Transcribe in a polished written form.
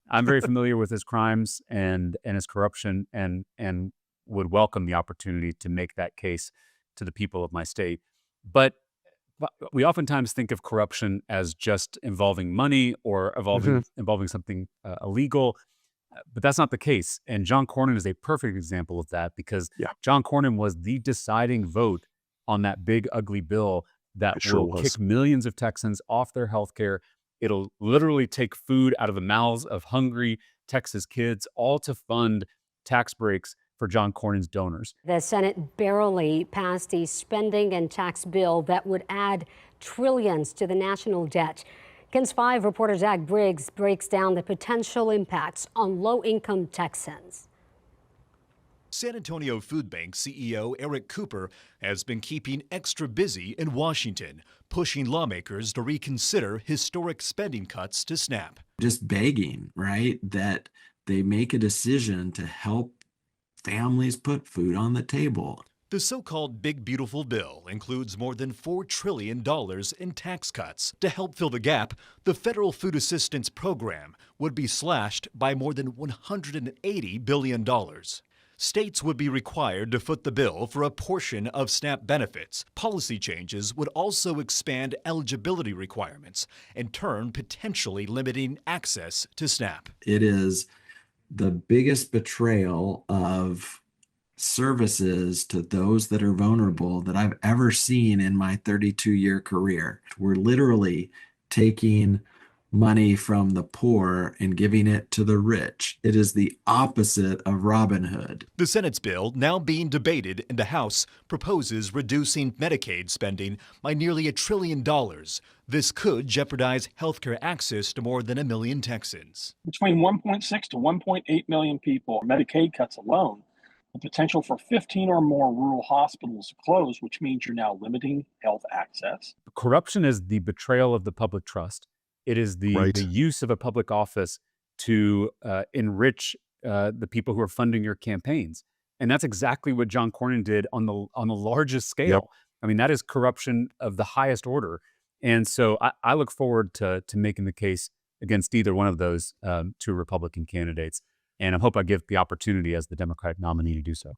I'm very familiar with his crimes and his corruption, and would welcome the opportunity to make that case to the people of my state. But we oftentimes think of corruption as just involving money or Mhm. involving something illegal, but that's not the case. And John Cornyn is a perfect example of that, because Yeah, John Cornyn was the deciding vote on that big, ugly bill that it sure will was. kick millions of Texans off their health care. It'll literally take food out of the mouths of hungry Texas kids, all to fund tax breaks for John Cornyn's donors. The Senate barely passed a spending and tax bill that would add trillions to the national debt. KENS 5 reporter Zach Briggs breaks down the potential impacts on low-income Texans. San Antonio Food Bank CEO Eric Cooper has been keeping extra busy in Washington, pushing lawmakers to reconsider historic spending cuts to SNAP. Just begging, right, that they make a decision to help families put food on the table. The so-called Big Beautiful Bill includes more than $4 trillion in tax cuts. To help fill the gap, the federal food assistance program would be slashed by more than $180 billion. States would be required to foot the bill for a portion of SNAP benefits. Policy changes would also expand eligibility requirements, in turn potentially limiting access to SNAP. It is the biggest betrayal of services to those that are vulnerable that I've ever seen in my 32-year career. We're literally taking money from the poor and giving it to the rich. It is the opposite of Robin Hood. The Senate's bill, now being debated in the House, proposes reducing Medicaid spending by nearly $1 trillion. This could jeopardize healthcare access to more than 1 million Texans. Between 1.6 to 1.8 million people, Medicaid cuts alone, the potential for 15 or more rural hospitals to close, which means you're now limiting health access. Corruption is the betrayal of the public trust. It is Right. the use of a public office to enrich the people who are funding your campaigns, and that's exactly what John Cornyn did on the largest scale. Yep. I mean, that is corruption of the highest order, and so I look forward to making the case against either one of those two Republican candidates, and I hope I give the opportunity as the Democratic nominee to do so.